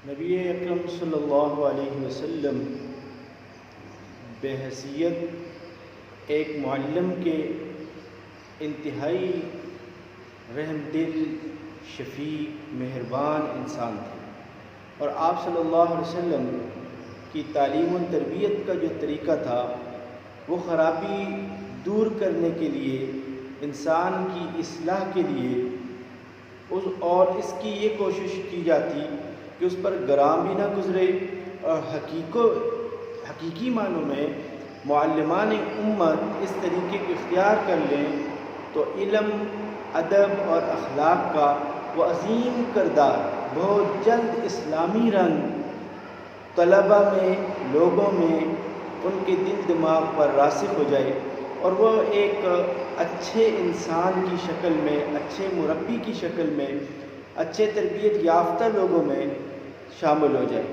نبی اکرم صلی اللہ علیہ وسلم بحیثیت ایک معلم کے انتہائی رحم دل، شفیق، مہربان انسان تھے، اور آپ صلی اللہ علیہ وسلم کی تعلیم و تربیت کا جو طریقہ تھا وہ خرابی دور کرنے کے لیے، انسان کی اصلاح کے لیے اور اس کی یہ کوشش کی جاتی کہ اس پر گرام بھی نہ گزرے، اور حقیقی معنوں میں معلمان امت اس طریقے کو اختیار کر لیں تو علم، ادب اور اخلاق کا وہ عظیم کردار بہت جلد اسلامی رنگ طلبہ میں، لوگوں میں، ان کے دل دماغ پر راسخ ہو جائے، اور وہ ایک اچھے انسان کی شکل میں، اچھے مربی کی شکل میں، اچھے تربیت یافتہ لوگوں میں شامل ہو جائے۔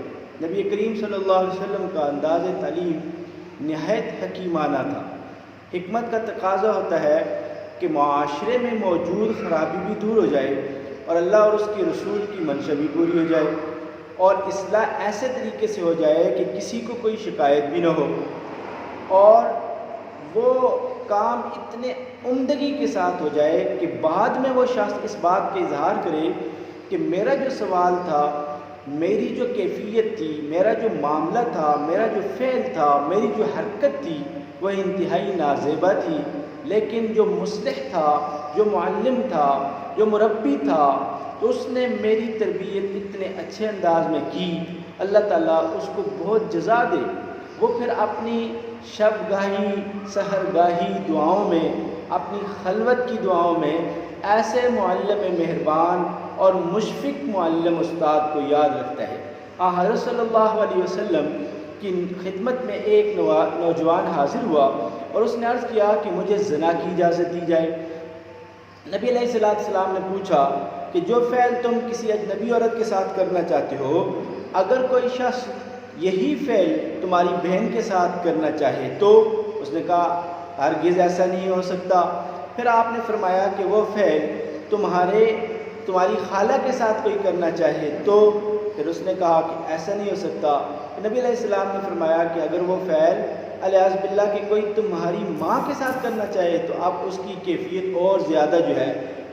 نبی کریم صلی اللہ علیہ وسلم کا انداز تعلیم نہایت حکیمانہ تھا۔ حکمت کا تقاضا ہوتا ہے کہ معاشرے میں موجود خرابی بھی دور ہو جائے اور اللہ اور اس کے رسول کی منشا بھی پوری ہو جائے، اور اصلاح ایسے طریقے سے ہو جائے کہ کسی کو کوئی شکایت بھی نہ ہو، اور وہ کام اتنے عمدگی کے ساتھ ہو جائے کہ بعد میں وہ شخص اس بات کا اظہار کرے کہ میرا جو سوال تھا، میری جو کیفیت تھی، میرا جو معاملہ تھا، میرا جو فعل تھا، میری جو حرکت تھی وہ انتہائی نازیبہ تھی، لیکن جو مصلح تھا، جو معلم تھا، جو مربی تھا، تو اس نے میری تربیت اتنے اچھے انداز میں کی، اللہ تعالیٰ اس کو بہت جزا دے۔ وہ پھر اپنی شب گاہی، سحر گاہی دعاؤں میں، اپنی خلوت کی دعاؤں میں ایسے معلم مہربان اور مشفق معلم استاد کو یاد رکھتا ہے۔ حضرت صلی اللہ علیہ وسلم کی خدمت میں ایک نوجوان حاضر ہوا اور اس نے عرض کیا کہ مجھے زنا کی اجازت دی جائے۔ نبی علیہ السلام نے پوچھا کہ جو فعل تم کسی اجنبی عورت کے ساتھ کرنا چاہتے ہو، اگر کوئی شخص یہی فعل تمہاری بہن کے ساتھ کرنا چاہے تو؟ اس نے کہا ہرگز ایسا نہیں ہو سکتا۔ پھر آپ نے فرمایا کہ وہ فعل تمہاری خالہ کے ساتھ کوئی کرنا چاہے تو؟ پھر اس نے کہا کہ ایسا نہیں ہو سکتا۔ نبی علیہ السلام نے فرمایا کہ اگر وہ فعل الیاذ باللہ کہ کوئی تمہاری ماں کے ساتھ کرنا چاہے تو اب اس کی کیفیت اور زیادہ جو ہے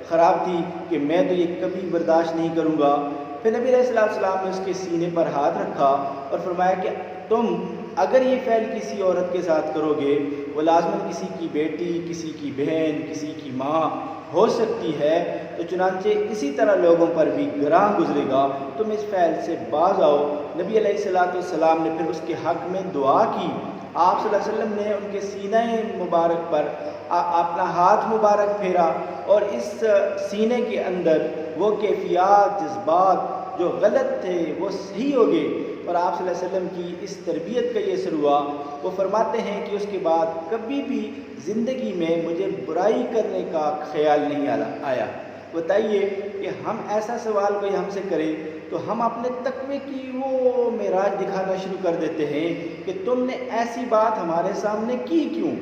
خراب تھی کہ میں تو یہ کبھی برداشت نہیں کروں گا۔ پھر نبی علیہ السلام نے اس کے سینے پر ہاتھ رکھا اور فرمایا کہ تم اگر یہ فعل کسی عورت کے ساتھ کرو گے، وہ لازماً کسی کی بیٹی، کسی کی بہن، کسی کی ماں ہو سکتی ہے، تو چنانچہ اسی طرح لوگوں پر بھی گراں گزرے گا، تم اس فعل سے باز آؤ۔ نبی علیہ السلام نے پھر اس کے حق میں دعا کی۔ آپ صلی اللہ علیہ وسلم نے ان کے سینہ مبارک پر اپنا ہاتھ مبارک پھیرا، اور اس سینے کے اندر وہ کیفیات، جذبات جو غلط تھے وہ صحیح ہو گئے، اور آپ صلی اللہ علیہ وسلم کی اس تربیت کا یہ اثر ہوا۔ وہ فرماتے ہیں کہ اس کے بعد کبھی بھی زندگی میں مجھے برائی کرنے کا خیال نہیں آیا۔ بتائیے کہ ہم ایسا سوال کوئی ہم سے کرے تو ہم اپنے تقوی کی وہ معراج دکھانا شروع کر دیتے ہیں کہ تم نے ایسی بات ہمارے سامنے کی کیوں؟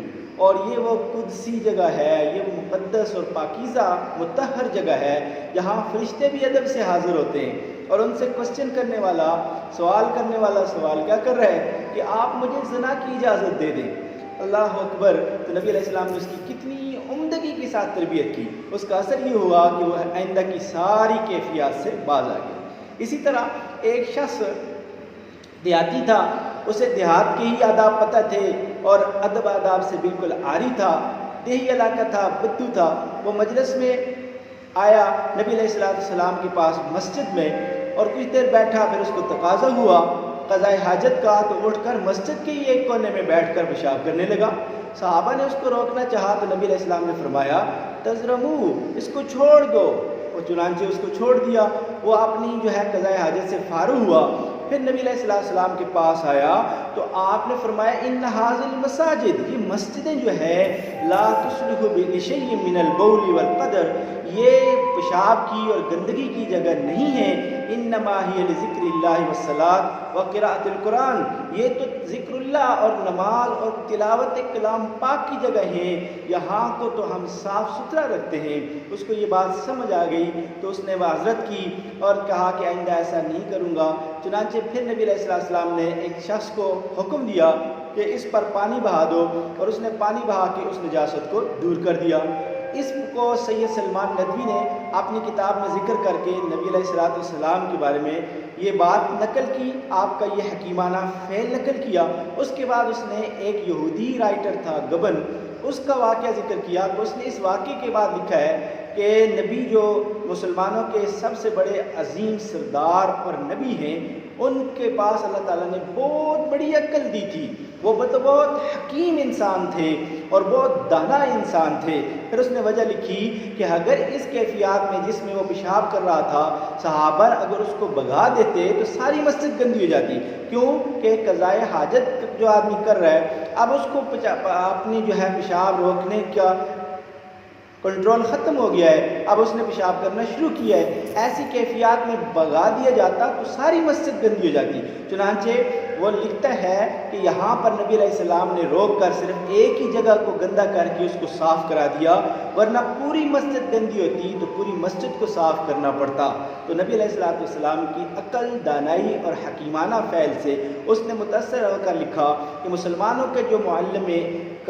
اور یہ وہ قدسی جگہ ہے، یہ وہ مقدس اور پاکیزہ مطہر جگہ ہے جہاں فرشتے بھی ادب سے حاضر ہوتے ہیں، اور ان سے کوسچن کرنے والا، سوال کرنے والا سوال کیا کر رہا ہے کہ آپ مجھے زنا کی اجازت دے دیں۔ اللہ اکبر۔ تو نبی علیہ السلام نے اس کی کتنی عمدگی کے ساتھ تربیت کی، اس کا اثر یہ ہوا کہ وہ آئندہ کی ساری کیفیات سے باز آ گیا۔ اسی طرح ایک شخص دیہاتی تھا، اسے دیہات کے ہی آداب پتہ تھے اور ادب آداب سے بالکل عاری تھا، دیہی علاقہ تھا، بدو تھا۔ وہ مجلس میں آیا نبی علیہ السلام کے پاس مسجد میں، اور کچھ دیر بیٹھا، پھر اس کو تقاضا ہوا قضاء حاجت کا، تو اٹھ کر مسجد کے ہی ایک کونے میں بیٹھ کر پیشاب کرنے لگا۔ صحابہ نے اس کو روکنا چاہا تو نبی علیہ السلام نے فرمایا تزرمو، اس کو چھوڑ دو۔ اور چنانچہ اس کو چھوڑ دیا، وہ اپنی جو ہے قضاء حاجت سے فارغ ہوا۔ پھر نبی علیہ السلام کے پاس آیا تو آپ نے فرمایا ان ھذل المساجد، یہ مسجدیں جو ہے لا تصلح لشیء من البول والقدر، یہ پیشاب کی اور گندگی کی جگہ نہیں ہے، انما ہی لذکر اللہ والصلاۃ وقراءۃ القرآن، یہ تو ذکر اللہ اور نماز اور تلاوت کلام پاک کی جگہ ہے، یہاں کو تو ہم صاف ستھرا رکھتے ہیں۔ اس کو یہ بات سمجھ آ گئی تو اس نے معذرت کی اور کہا کہ آئندہ ایسا نہیں کروں گا۔ چنانچہ پھر نبی علیہ السلام نے ایک شخص کو حکم دیا کہ اس پر پانی بہا دو، اور اس نے پانی بہا کے اس نجاست کو دور کر دیا۔ اس کو سید سلمان ندوی نے اپنی کتاب میں ذکر کر کے نبی علیہ السلام کے بارے میں یہ بات نقل کی، آپ کا یہ حکیمانہ فعل نقل کیا۔ اس کے بعد اس نے ایک یہودی رائٹر تھا گبن، اس کا واقعہ ذکر کیا تو اس نے اس واقعے کے بعد لکھا ہے کہ نبی جو مسلمانوں کے سب سے بڑے عظیم سردار اور نبی ہیں، ان کے پاس اللہ تعالیٰ نے بہت بڑی عقل دی تھی، وہ بہت حکیم انسان تھے اور بہت دانا انسان تھے۔ پھر اس نے وجہ لکھی کہ اگر اس کیفیات میں جس میں وہ پیشاب کر رہا تھا صحابہ اگر اس کو بھگا دیتے تو ساری مسجد گندی ہو جاتی، کیوں کہ قضائے حاجت جو آدمی کر رہا ہے، اب اس کو اپنی جو ہے پیشاب روکنے کا کنٹرول ختم ہو گیا ہے، اب اس نے پیشاب کرنا شروع کیا ہے، ایسی کیفیات میں بھگا دیا جاتا تو ساری مسجد گندی ہو جاتی۔ چنانچہ وہ لکھتا ہے کہ یہاں پر نبی علیہ السلام نے روک کر صرف ایک ہی جگہ کو گندا کر کے اس کو صاف کرا دیا، ورنہ پوری مسجد گندی ہوتی تو پوری مسجد کو صاف کرنا پڑتا۔ تو نبی علیہ السلام کی عقل، دانائی اور حکیمانہ فعل سے اس نے متاثر ہو کر لکھا کہ مسلمانوں کے جو معلم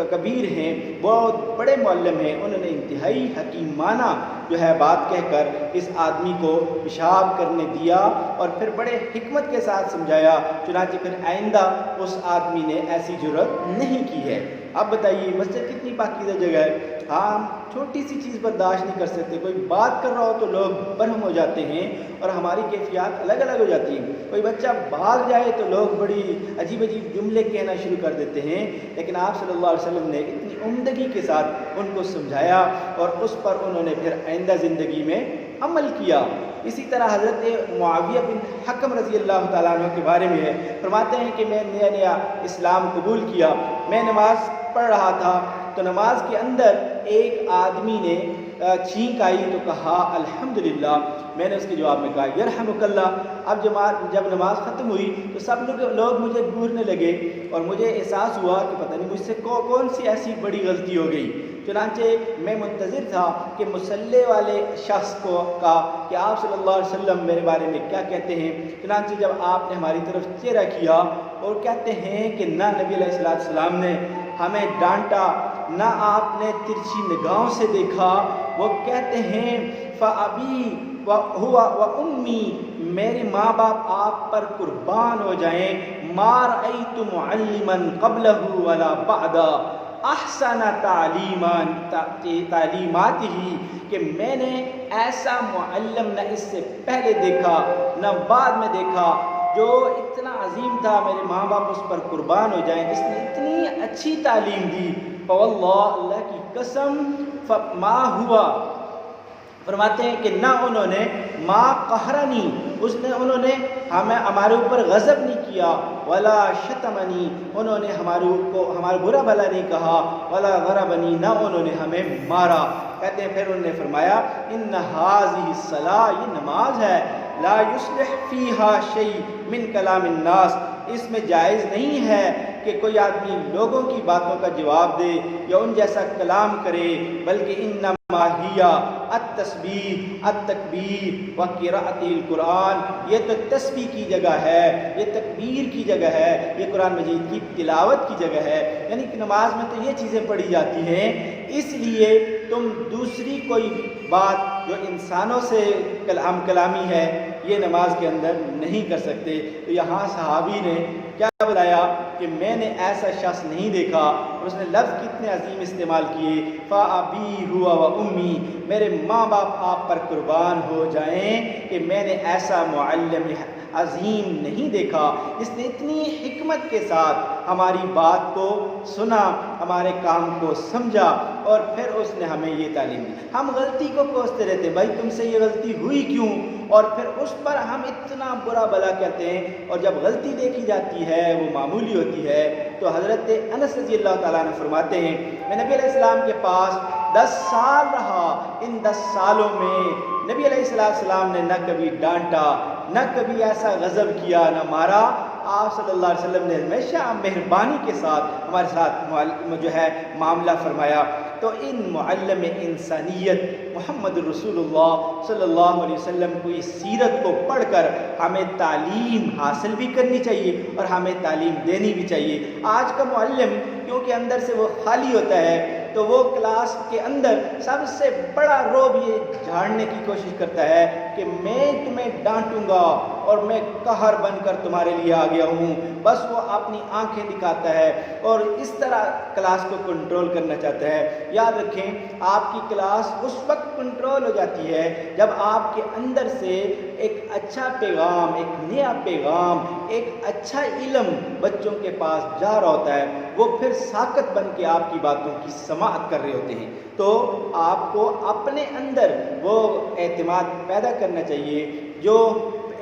کبیر ہیں، بہت بڑے معلم ہیں، انہوں نے انتہائی حکیمانہ جو ہے بات کہہ کر اس آدمی کو پیشاب کرنے دیا اور پھر بڑے حکمت کے ساتھ سمجھایا۔ چنانچہ پھر آئندہ اس آدمی نے ایسی جرأت نہیں کی ہے۔ اب بتائیے مسجد کتنی پاکیزہ جگہ ہے، ہم چھوٹی سی چیز برداشت نہیں کر سکتے، کوئی بات کر رہا ہو تو لوگ برہم ہو جاتے ہیں اور ہماری کیفیات الگ الگ ہو جاتی ہیں، کوئی بچہ بھاگ جائے تو لوگ بڑی عجیب عجیب جملے کہنا شروع کر دیتے ہیں، لیکن آپ صلی اللہ علیہ وسلم نے اتنی عمدگی کے ساتھ ان کو سمجھایا اور اس پر انہوں نے پھر آئندہ زندگی میں عمل کیا۔ اسی طرح حضرت معاویہ بن حکم رضی اللہ تعالیٰ عنہ کے بارے میں ہے، فرماتے ہیں کہ میں نیا نیا اسلام قبول کیا، میں نماز پڑھ رہا تھا تو نماز کے اندر ایک آدمی نے چھینک آئی تو کہا الحمدللہ، میں نے اس کے جواب میں کہا یرحمک اللہ۔ اب جب نماز ختم ہوئی تو سب لوگ مجھے گھورنے لگے اور مجھے احساس ہوا کہ پتہ نہیں مجھ سے کون سی ایسی بڑی غلطی ہو گئی۔ چنانچہ میں منتظر تھا کہ مصلی والے شخص کو کہا کہ آپ صلی اللہ علیہ وسلم میرے بارے میں کیا کہتے ہیں۔ چنانچہ جب آپ نے ہماری طرف چہرہ کیا اور کہتے ہیں کہ نہ نبی علیہ السلام نے ہمیں ڈانٹا، نہ آپ نے ترچھی نگاہوں سے دیکھا، وہ کہتے ہیں فَأَبِي وَأُمِّي، میرے ماں باپ آپ پر قربان ہو جائیں، مَا رَأَيْتُ مُعَلِّمًا قَبْلَهُ وَلَا بَعْدَ احسن تعلیماتہ، کہ میں نے ایسا معلم نہ اس سے پہلے دیکھا نہ بعد میں دیکھا جو اتنا عظیم تھا، میرے ماں باپ اس پر قربان ہو جائیں، جس نے اتنی اچھی تعلیم دی۔ فواللہ، اللہ کی قسم، ما ہوا، فرماتے ہیں کہ نہ انہوں نے ما قہرنی، انہوں نے ہمارے اوپر غضب نہیں کیا، ولا شتمنی، انہوں نے ہمارا برا بھلا نہیں کہا، ولا غربنی، نہ انہوں نے ہمیں مارا۔ کہتے ہیں پھر انہوں نے فرمایا ان ھذہ الصلاۃ، یہ نماز ہے، لا یصلح فیہا شیء من کلام الناس، اس میں جائز نہیں ہے کہ کوئی آدمی لوگوں کی باتوں کا جواب دے یا ان جیسا کلام کرے، بلکہ انما ہی التسبیح التکبیر وقراءۃ القرآن، یہ تو تسبیح کی جگہ ہے، یہ تکبیر کی جگہ ہے، یہ قرآن مجید کی تلاوت کی جگہ ہے، یعنی کہ نماز میں تو یہ چیزیں پڑھی جاتی ہیں، اس لیے تم دوسری کوئی بات جو انسانوں سے کلامی ہے یہ نماز کے اندر نہیں کر سکتے۔ تو یہاں صحابی نے کیا بتایا کہ میں نے ایسا شخص نہیں دیکھا، اور اس نے لفظ کتنے عظیم استعمال کیے، فَأَبِي هُوَ وَأُمِّي، میرے ماں باپ آپ پر قربان ہو جائیں کہ میں نے ایسا معلم عظیم نہیں دیکھا جس نے اتنی حکمت کے ساتھ ہماری بات کو سنا، ہمارے کام کو سمجھا اور پھر اس نے ہمیں یہ تعلیم دی۔ ہم غلطی کو کوستے رہتے، بھائی تم سے یہ غلطی ہوئی کیوں، اور پھر اس پر ہم اتنا برا بلا کہتے ہیں، اور جب غلطی دیکھی جاتی ہے وہ معمولی ہوتی ہے۔ تو حضرت انس رضی اللہ تعالیٰ عنہ فرماتے ہیں میں نبی علیہ السلام کے پاس 10 سال رہا، ان 10 سالوں میں نبی علیہ السلام نے نہ کبھی ڈانٹا نہ کبھی ایسا غضب کیا نہ مارا۔ آپ صلی اللہ علیہ وسلم نے ہمیشہ مہربانی کے ساتھ ہمارے ساتھ جو ہے معاملہ فرمایا۔ تو ان معلم انسانیت محمد رسول اللہ صلی اللہ علیہ وسلم کو اس سیرت کو پڑھ کر ہمیں تعلیم حاصل بھی کرنی چاہیے اور ہمیں تعلیم دینی بھی چاہیے۔ آج کا معلم کیونکہ اندر سے وہ خالی ہوتا ہے تو وہ کلاس کے اندر سب سے بڑا روب یہ جھاڑنے کی کوشش کرتا ہے کہ میں تمہیں ڈانٹوں گا اور میں قہر بن کر تمہارے لیے آ گیا ہوں۔ بس وہ اپنی آنکھیں دکھاتا ہے اور اس طرح کلاس کو کنٹرول کرنا چاہتا ہے۔ یاد رکھیں آپ کی کلاس اس وقت کنٹرول ہو جاتی ہے جب آپ کے اندر سے ایک اچھا پیغام، ایک نیا پیغام، ایک اچھا علم بچوں کے پاس جا رہا ہوتا ہے، وہ پھر ساکت بن کے آپ کی باتوں کی سماعت کر رہے ہوتے ہیں۔ تو آپ کو اپنے اندر وہ اعتماد پیدا کرنا چاہیے جو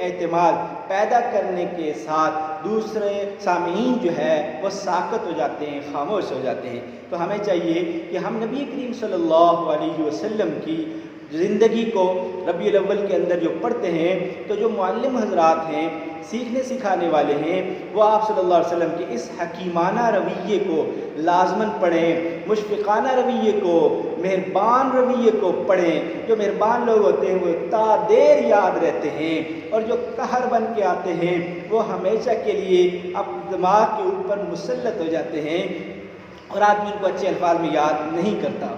اعتماد پیدا کرنے کے ساتھ دوسرے سامعین جو ہے وہ ساکت ہو جاتے ہیں، خاموش ہو جاتے ہیں۔ تو ہمیں چاہیے کہ ہم نبی کریم صلی اللہ علیہ وسلم کی زندگی کو ربیع الاول کے اندر جو پڑھتے ہیں تو جو معلم حضرات ہیں، سیکھنے سکھانے والے ہیں، وہ آپ صلی اللہ علیہ وسلم کے اس حکیمانہ رویے کو لازماً پڑھیں، مشفقانہ رویے کو، مہربان رویے کو پڑھیں۔ جو مہربان لوگ ہوتے ہیں وہ تا دیر یاد رہتے ہیں، اور جو قہر بن کے آتے ہیں وہ ہمیشہ کے لیے اپنے دماغ کے اوپر مسلط ہو جاتے ہیں اور آدمی ان کو اچھے الفاظ میں یاد نہیں کرتا۔